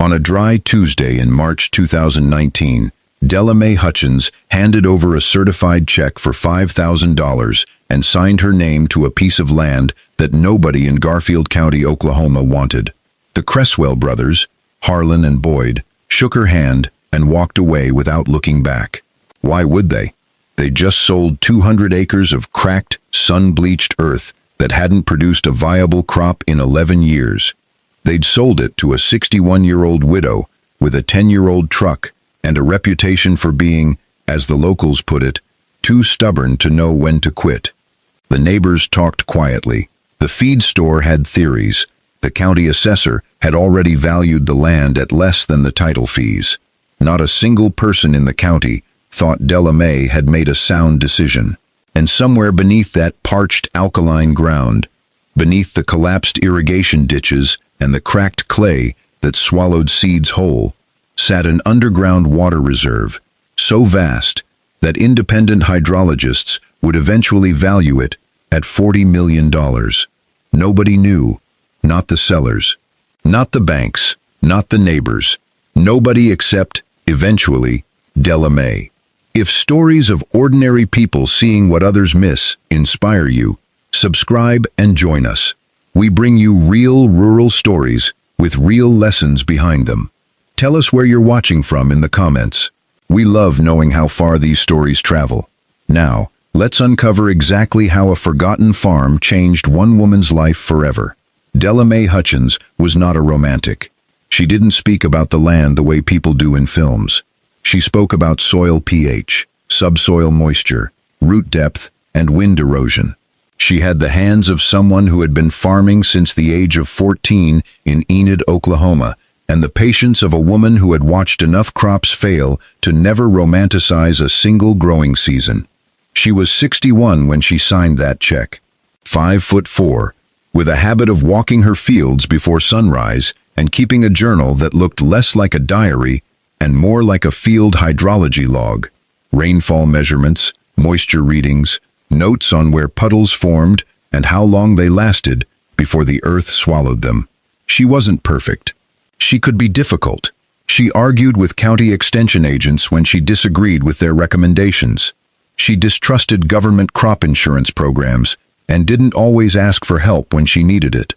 On a dry Tuesday in March 2019, Della Mae Hutchins handed over a certified check for $5,000 and signed her name to a piece of land that nobody in Garfield County, Oklahoma wanted. The Creswell brothers, Harlan and Boyd, shook her hand and walked away without looking back. Why would they? They just sold 200 acres of cracked, sun-bleached earth that hadn't produced a viable crop in 11 years. They'd sold it to a 61-year-old widow with a 10-year-old truck and a reputation for being, as the locals put it, too stubborn to know when to quit. The neighbors talked quietly. The feed store had theories. The county assessor had already valued the land at less than the title fees. Not a single person in the county thought Della Mae had made a sound decision. And somewhere beneath that parched alkaline ground, beneath the collapsed irrigation ditches and the cracked clay that swallowed seeds whole, sat an underground water reserve, so vast that independent hydrologists would eventually value it at $40 million. Nobody knew, not the sellers, not the banks, not the neighbors, nobody except, eventually, Della Mae. If stories of ordinary people seeing what others miss inspire you, subscribe and join us. We bring you real rural stories with real lessons behind them. Tell us where you're watching from in the comments. We love knowing how far these stories travel. Now, let's uncover exactly how a forgotten farm changed one woman's life forever. Della Mae Hutchins was not a romantic. She didn't speak about the land the way people do in films. She spoke about soil pH, subsoil moisture, root depth, and wind erosion. She had the hands of someone who had been farming since the age of 14 in Enid, Oklahoma, and the patience of a woman who had watched enough crops fail to never romanticize a single growing season. She was 61 when she signed that check. 5'4", with a habit of walking her fields before sunrise and keeping a journal that looked less like a diary and more like a field hydrology log. Rainfall measurements, moisture readings, notes on where puddles formed and how long they lasted before the earth swallowed them. She wasn't perfect. She could be difficult. She argued with county extension agents when she disagreed with their recommendations. She distrusted government crop insurance programs and didn't always ask for help when she needed it.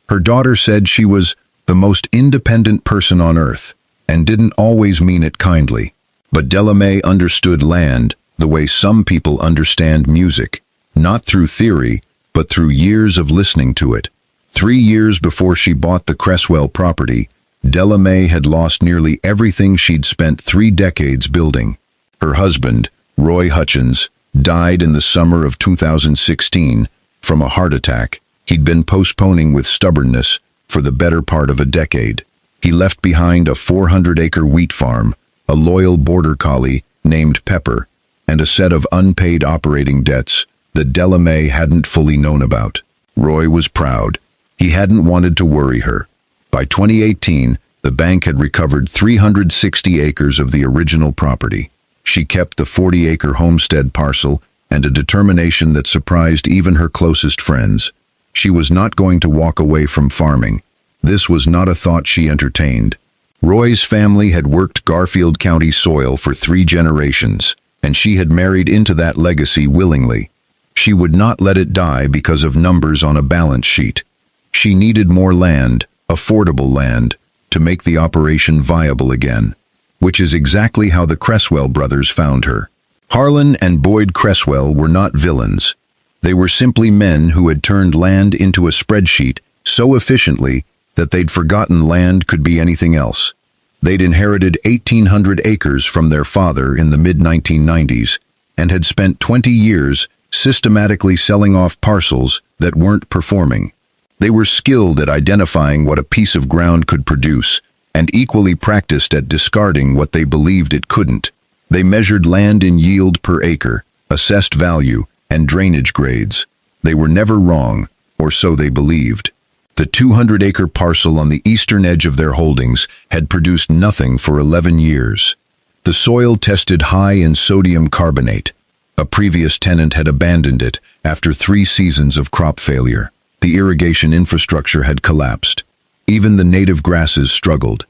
Her daughter said she was the most independent person on earth and didn't always mean it kindly. But Della Mae understood land the way some people understand music, not through theory, but through years of listening to it. 3 years before she bought the Creswell property, Della Mae had lost nearly everything she'd spent 3 decades building. Her husband, Roy Hutchins, died in the summer of 2016 from a heart attack he'd been postponing with stubbornness for the better part of a decade. He left behind a 400-acre wheat farm, a loyal border collie named Pepper, and a set of unpaid operating debts that Della Mae hadn't fully known about. Roy was proud. He hadn't wanted to worry her. By 2018, the bank had recovered 360 acres of the original property. She kept the 40-acre homestead parcel and a determination that surprised even her closest friends. She was not going to walk away from farming. This was not a thought she entertained. Roy's family had worked Garfield County soil for 3 generations, and she had married into that legacy willingly. She would not let it die because of numbers on a balance sheet. She needed more land, affordable land, to make the operation viable again, which is exactly how the Creswell brothers found her. Harlan and Boyd Creswell were not villains. They were simply men who had turned land into a spreadsheet so efficiently that they'd forgotten land could be anything else. They'd inherited 1,800 acres from their father in the mid-1990s and had spent 20 years systematically selling off parcels that weren't performing. They were skilled at identifying what a piece of ground could produce and equally practiced at discarding what they believed it couldn't. They measured land in yield per acre, assessed value, and drainage grades. They were never wrong, or so they believed. The 200-acre parcel on the eastern edge of their holdings had produced nothing for 11 years. The soil tested high in sodium carbonate. A previous tenant had abandoned it after 3 seasons of crop failure. The irrigation infrastructure had collapsed. Even the native grasses struggled.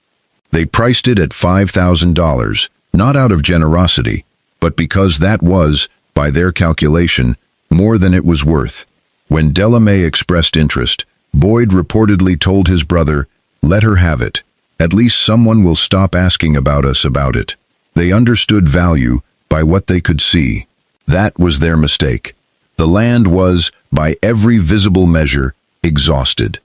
They priced it at $5,000, not out of generosity, but because that was, by their calculation, more than it was worth. When Delamay expressed interest, Boyd reportedly told his brother, "Let her have it. At least someone will stop asking about us about it." They understood value by what they could see. That was their mistake. The land was, by every visible measure, exhausted.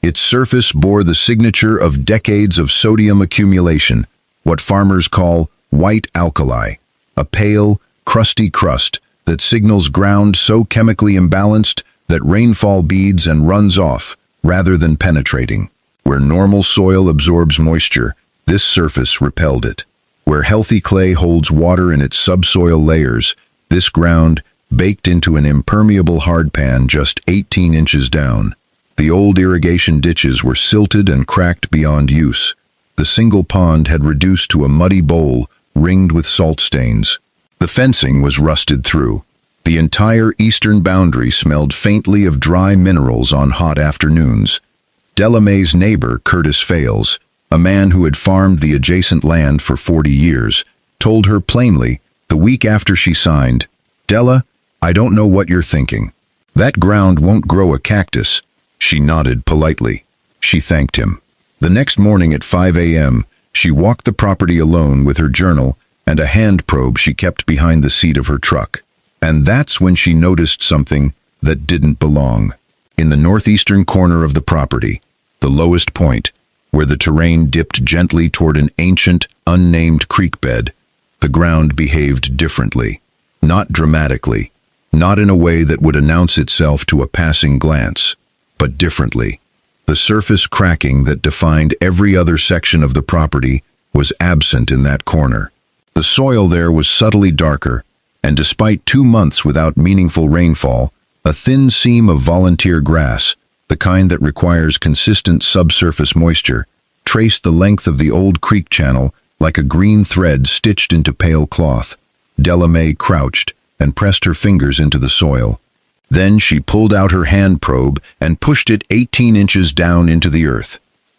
Its surface bore the signature of decades of sodium accumulation, what farmers call white alkali, a pale, crusty crust that signals ground so chemically imbalanced that rainfall beads and runs off rather than penetrating. Where normal soil absorbs moisture, this surface repelled it. Where healthy clay holds water in its subsoil layers, this ground baked into an impermeable hardpan just 18 inches down. The old irrigation ditches were silted and cracked beyond use. The single pond had reduced to a muddy bowl ringed with salt stains. The fencing was rusted through. The entire eastern boundary smelled faintly of dry minerals on hot afternoons. Delamay's neighbor, Curtis Fales, a man who had farmed the adjacent land for 40 years, told her plainly, the week after she signed, "Della, I don't know what you're thinking. That ground won't grow a cactus." She nodded politely. She thanked him. The next morning at 5 a.m., she walked the property alone with her journal and a hand probe she kept behind the seat of her truck. And that's when she noticed something that didn't belong. In the northeastern corner of the property, the lowest point, where the terrain dipped gently toward an ancient, unnamed creek bed, the ground behaved differently. Not dramatically, not in a way that would announce itself to a passing glance, but differently. The surface cracking that defined every other section of the property was absent in that corner. The soil there was subtly darker, and despite 2 months without meaningful rainfall, a thin seam of volunteer grass, the kind that requires consistent subsurface moisture, traced the length of the old creek channel like a green thread stitched into pale cloth. Delamay crouched and pressed her fingers into the soil. Then she pulled out her hand probe and pushed it 18 inches down into the earth.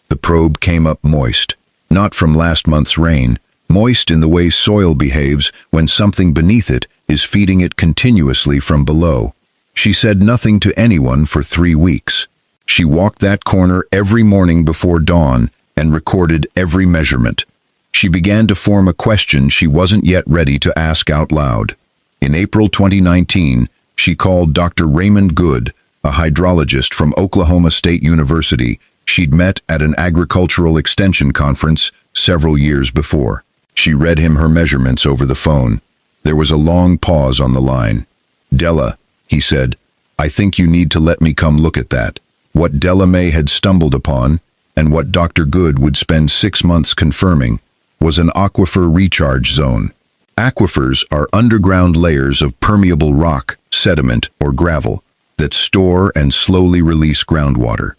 The probe came up moist, not from last month's rain, moist in the way soil behaves when something beneath it is feeding it continuously from below. She said nothing to anyone for 3 weeks. She walked that corner every morning before dawn and recorded every measurement. She began to form a question she wasn't yet ready to ask out loud. In April 2019, she called Dr. Raymond Good, a hydrologist from Oklahoma State University she'd met at an agricultural extension conference several years before. She read him her measurements over the phone. There was a long pause on the line. "Della," he said, "I think you need to let me come look at that." What Delamay had stumbled upon, and what Dr. Good would spend 6 months confirming, was an aquifer recharge zone. Aquifers are underground layers of permeable rock, sediment, or gravel that store and slowly release groundwater.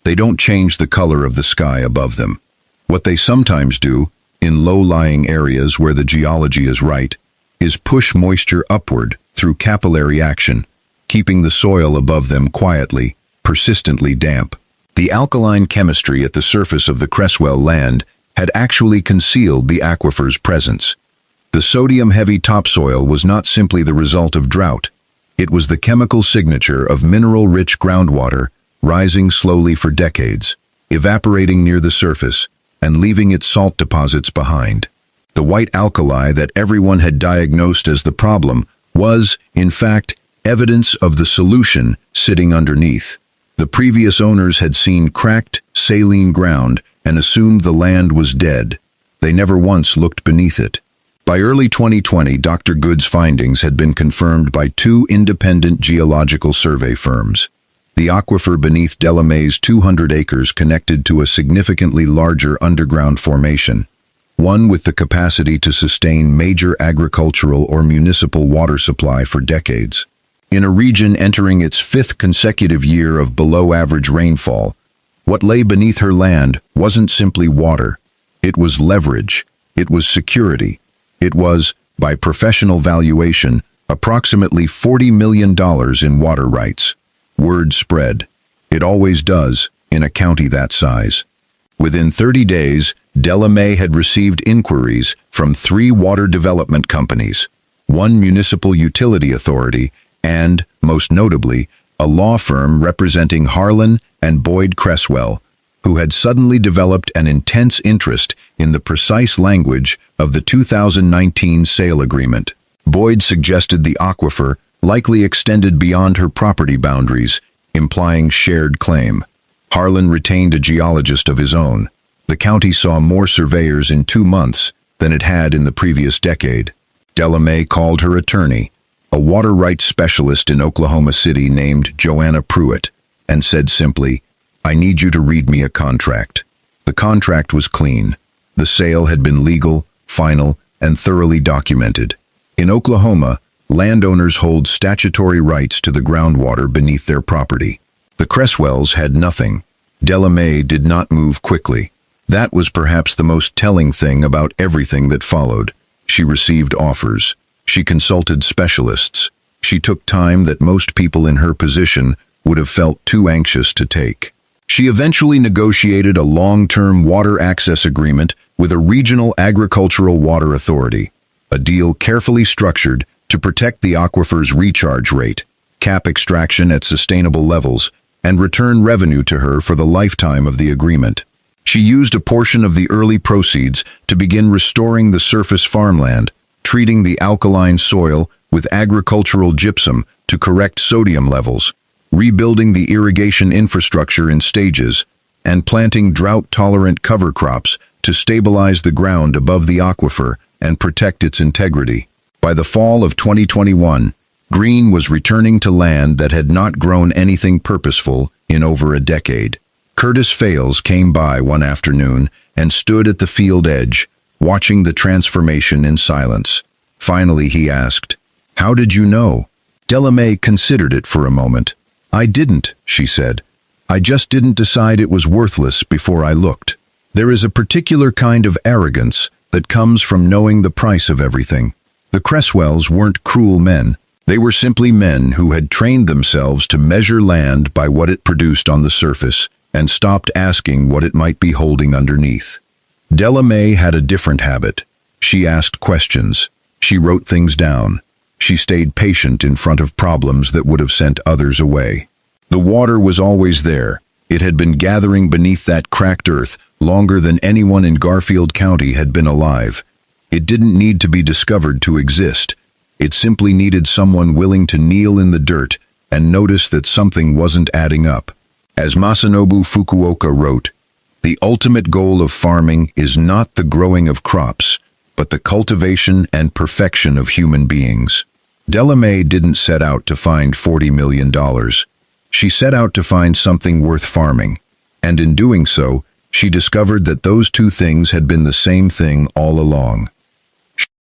They don't change the color of the sky above them. What they sometimes do, in low-lying areas where the geology is right, is push moisture upward through capillary action, keeping the soil above them quietly, persistently damp. The alkaline chemistry at the surface of the Creswell land had actually concealed the aquifer's presence. The sodium-heavy topsoil was not simply the result of drought. It was the chemical signature of mineral-rich groundwater rising slowly for decades, evaporating near the surface, and leaving its salt deposits behind. The white alkali that everyone had diagnosed as the problem was, in fact, evidence of the solution sitting underneath. The previous owners had seen cracked, saline ground and assumed the land was dead. They never once looked beneath it. By early 2020, Dr. Good's findings had been confirmed by 2 independent geological survey firms. The aquifer beneath Delamay's 200 acres connected to a significantly larger underground formation, one with the capacity to sustain major agricultural or municipal water supply for decades. In a region entering its 5th consecutive year of below-average rainfall, what lay beneath her land wasn't simply water. It was leverage. It was security. It was, by professional valuation, approximately $40 million in water rights. Word spread. It always does, in a county that size. Within 30 days, Delamay had received inquiries from 3 water development companies, 1 municipal utility authority, and, most notably, a law firm representing Harlan and Boyd Creswell, who had suddenly developed an intense interest in the precise language of the 2019 sale agreement. Boyd suggested the aquifer likely extended beyond her property boundaries, implying shared claim. Harlan retained a geologist of his own. The county saw more surveyors in 2 months than it had in the previous decade. Delamay called her attorney, a water rights specialist in Oklahoma City named Joanna Pruitt, and said simply, "I need you to read me a contract." The contract was clean. The sale had been legal, final, and thoroughly documented. In Oklahoma, landowners hold statutory rights to the groundwater beneath their property. The Creswells had nothing. Delamay did not move quickly. That was perhaps the most telling thing about everything that followed. She received offers. She consulted specialists. She took time that most people in her position would have felt too anxious to take. She eventually negotiated a long-term water access agreement with a regional agricultural water authority, a deal carefully structured to protect the aquifer's recharge rate, cap extraction at sustainable levels, and return revenue to her for the lifetime of the agreement. She used a portion of the early proceeds to begin restoring the surface farmland, treating the alkaline soil with agricultural gypsum to correct sodium levels, rebuilding the irrigation infrastructure in stages, and planting drought-tolerant cover crops to stabilize the ground above the aquifer and protect its integrity. By the fall of 2021, Green was returning to land that had not grown anything purposeful in over a decade. Curtis Fales came by one afternoon and stood at the field edge, watching the transformation in silence. Finally, he asked, "How did you know?" Delamay considered it for a moment. "I didn't," she said. "I just didn't decide it was worthless before I looked." There is a particular kind of arrogance that comes from knowing the price of everything. The Creswells weren't cruel men. They were simply men who had trained themselves to measure land by what it produced on the surface and stopped asking what it might be holding underneath. Delamay had a different habit. She asked questions. She wrote things down. She stayed patient in front of problems that would have sent others away. The water was always there. It had been gathering beneath that cracked earth longer than anyone in Garfield County had been alive. It didn't need to be discovered to exist. It simply needed someone willing to kneel in the dirt and notice that something wasn't adding up. As Masanobu Fukuoka wrote, "The ultimate goal of farming is not the growing of crops, but the cultivation and perfection of human beings." Delamay didn't set out to find $40 million. She set out to find something worth farming, and in doing so, she discovered that those two things had been the same thing all along.